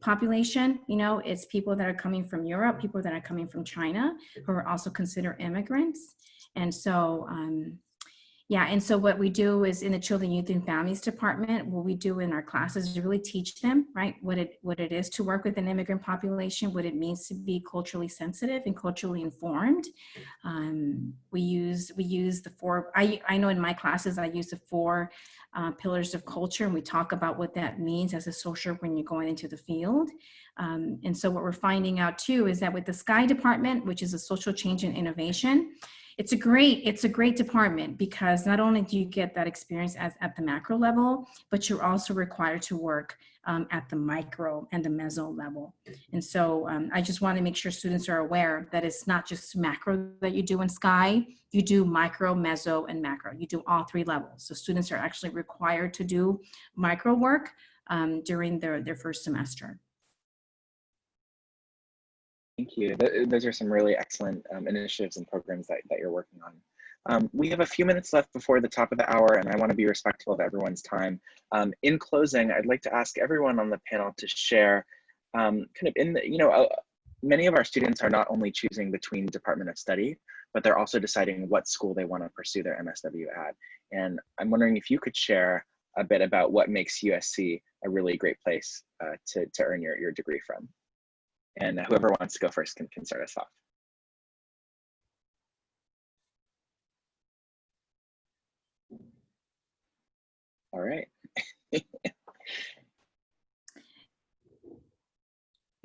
population, you know, it's people that are coming from Europe, people that are coming from China, who are also considered immigrants. And so, yeah, and so what we do is in the Children, Youth, and Families Department, what we do in our classes is really teach them, right, what it is to work with an immigrant population, what it means to be culturally sensitive and culturally informed. We use the four, I know in my classes, I use the four pillars of culture, and we talk about what that means as a social when you're going into the field. And so what we're finding out too is that with the SCI department, which is a social change and innovation, it's a great department because not only do you get that experience at the macro level, but you're also required to work at the micro and the meso level. And so I just want to make sure students are aware that it's not just macro that you do in SCI, you do micro, meso, and macro. You do all three levels. So students are actually required to do micro work during their first semester. Thank you. Those are some really excellent initiatives and programs that you're working on. We have a few minutes left before the top of the hour, and I want to be respectful of everyone's time. In closing, I'd like to ask everyone on the panel to share kind of in the, you know, many of our students are not only choosing between Department of Study, but they're also deciding what school they want to pursue their MSW at. And I'm wondering if you could share a bit about what makes USC a really great place to earn your degree from. And whoever wants to go first can start us off. All right.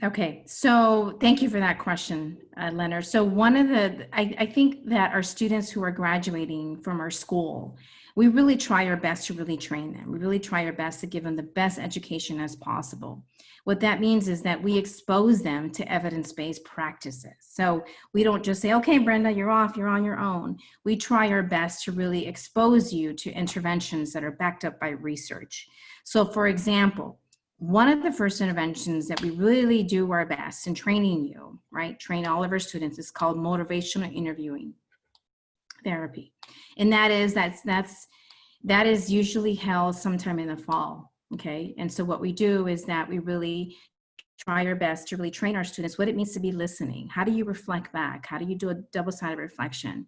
Okay, so thank you for that question, Leonard. So one of I think that our students who are graduating from our school, we really try our best to really train them. We really try our best to give them the best education as possible. What that means is that we expose them to evidence-based practices. So we don't just say, okay, Brenda, you're off, you're on your own. We try our best to really expose you to interventions that are backed up by research. So for example, one of the first interventions that we really do our best in training you, right, train all of our students, is called motivational interviewing therapy. And that is usually held sometime in the fall, okay? And so what we do is that we really try our best to really train our students what it means to be listening. How do you reflect back? How do you do a double-sided reflection?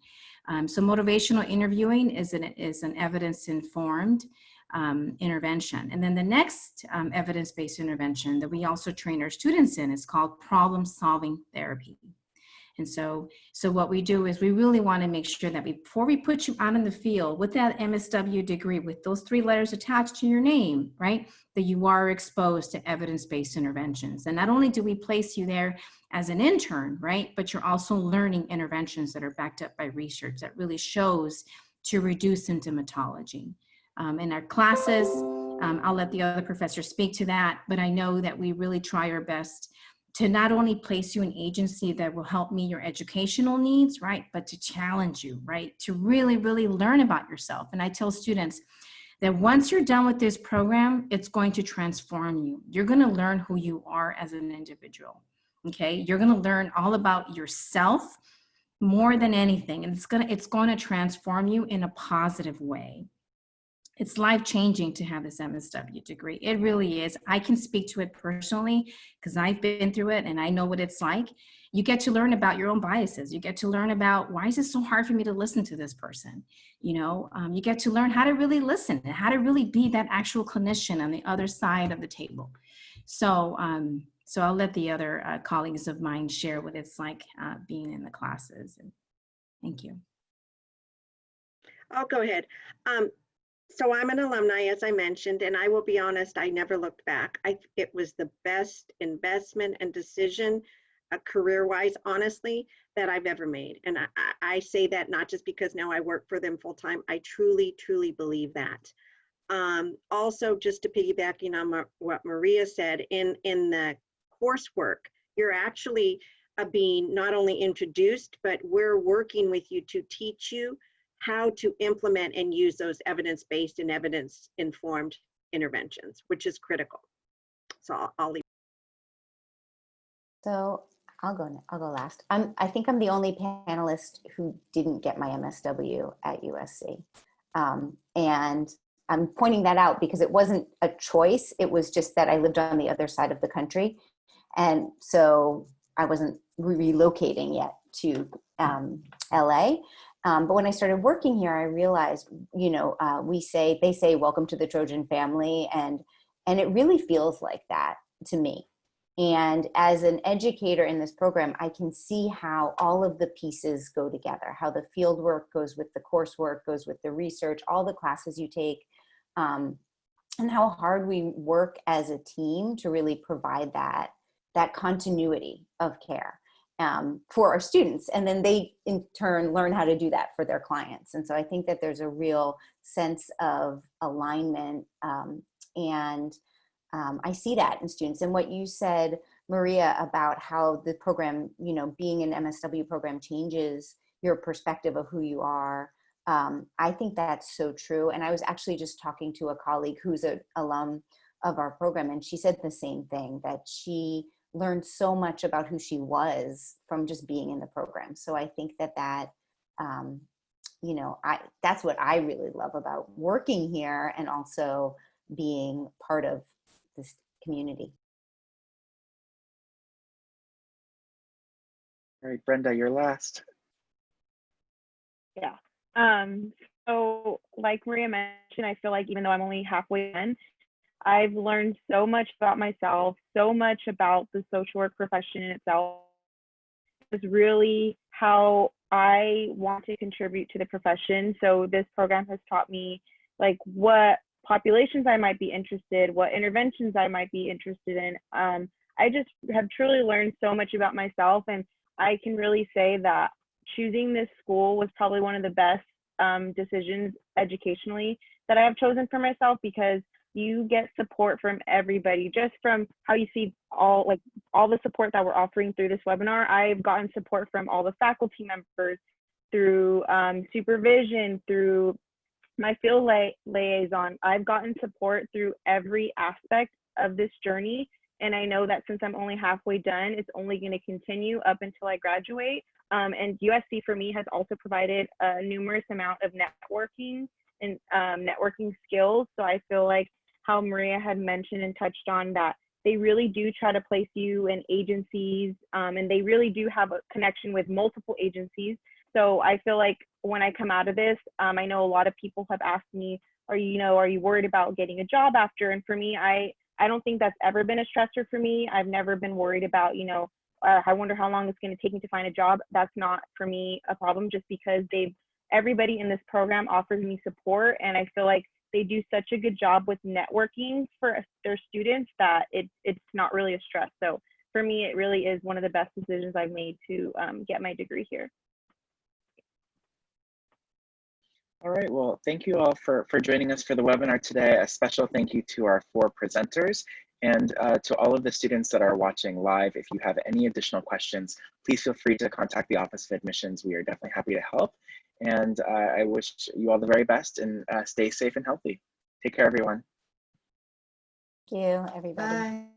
So motivational interviewing is an evidence-informed intervention. And then the next evidence-based intervention that we also train our students in is called problem-solving therapy. And so what we do is we really want to make sure that before we put you out in the field with that MSW degree, with those three letters attached to your name, right, that you are exposed to evidence-based interventions. And not only do we place you there as an intern, right, but you're also learning interventions that are backed up by research that really shows to reduce symptomatology. In our classes, I'll let the other professors speak to that, but I know that we really try our best to not only place you in agency that will help meet your educational needs, right, but to challenge you, right, to really, really learn about yourself. And I tell students that once you're done with this program, it's going to transform you. You're going to learn who you are as an individual, okay? You're going to learn all about yourself more than anything, and it's going to transform you in a positive way. It's life-changing to have this MSW degree. It really is. I can speak to it personally because I've been through it and I know what it's like. You get to learn about your own biases. You get to learn about, why is it so hard for me to listen to this person? You know, you get to learn how to really listen and how to really be that actual clinician on the other side of the table. So I'll let the other colleagues of mine share what it's like being in the classes. And thank you. I'll go ahead. So I'm an alumni, as I mentioned, and I will be honest, I never looked back. It was the best investment and decision, career-wise, honestly, that I've ever made. And I say that not just because now I work for them full-time. I truly, truly believe that. Also, just to piggybacking on what Maria said, in the coursework, you're actually being not only introduced, but we're working with you to teach you how to implement and use those evidence-based and evidence-informed interventions, which is critical. So I'll leave. So I'll go last. I think I'm the only panelist who didn't get my MSW at USC. And I'm pointing that out because it wasn't a choice. It was just that I lived on the other side of the country. And so I wasn't relocating yet to LA. But when I started working here, I realized, you know, they say, welcome to the Trojan family. And it really feels like that to me. And as an educator in this program, I can see how all of the pieces go together, how the field work goes with the coursework, goes with the research, all the classes you take, and how hard we work as a team to really provide that continuity of care for our students. And then they in turn learn how to do that for their clients. And so I think that there's a real sense of alignment, and I see that in students. And what you said, Maria, about how the program, you know, being an MSW program changes your perspective of who you are. I think that's so true. And I was actually just talking to a colleague who's an alum of our program, and she said the same thing, that she learned so much about who she was from just being in the program. So I think that you know, that's what I really love about working here and also being part of this community. All right, Brenda, you're last. Yeah. So like Maria mentioned, I feel like even though I'm only halfway in, I've learned so much about myself, so much about the social work profession in itself. It's really how I want to contribute to the profession. So this program has taught me like what populations I might be interested, what interventions I might be interested in. I just have truly learned so much about myself, and I can really say that choosing this school was probably one of the best decisions educationally that I have chosen for myself, because you get support from everybody, just from how you see all the support that we're offering through this webinar. I've gotten support from all the faculty members, through supervision, through my field liaison. I've gotten support through every aspect of this journey. And I know that since I'm only halfway done, it's only going to continue up until I graduate. And USC for me has also provided a numerous amount of networking and networking skills. So I feel like how Maria had mentioned and touched on, that they really do try to place you in agencies, and they really do have a connection with multiple agencies. So I feel like when I come out of this, I know a lot of people have asked me, are you worried about getting a job after? And for me, I don't think that's ever been a stressor for me. I've never been worried about, I wonder how long it's going to take me to find a job. That's not for me a problem, just because everybody in this program offers me support, and I feel like they do such a good job with networking for their students that it's not really a stress. So for me, it really is one of the best decisions I've made to get my degree here. All right, well, thank you all for joining us for the webinar today. A special thank you to our 4 presenters, and to all of the students that are watching live. If you have any additional questions, please feel free to contact the Office of Admissions. We are definitely happy to help. And I wish you all the very best, and stay safe and healthy. Take care, everyone. Thank you, everybody. Bye.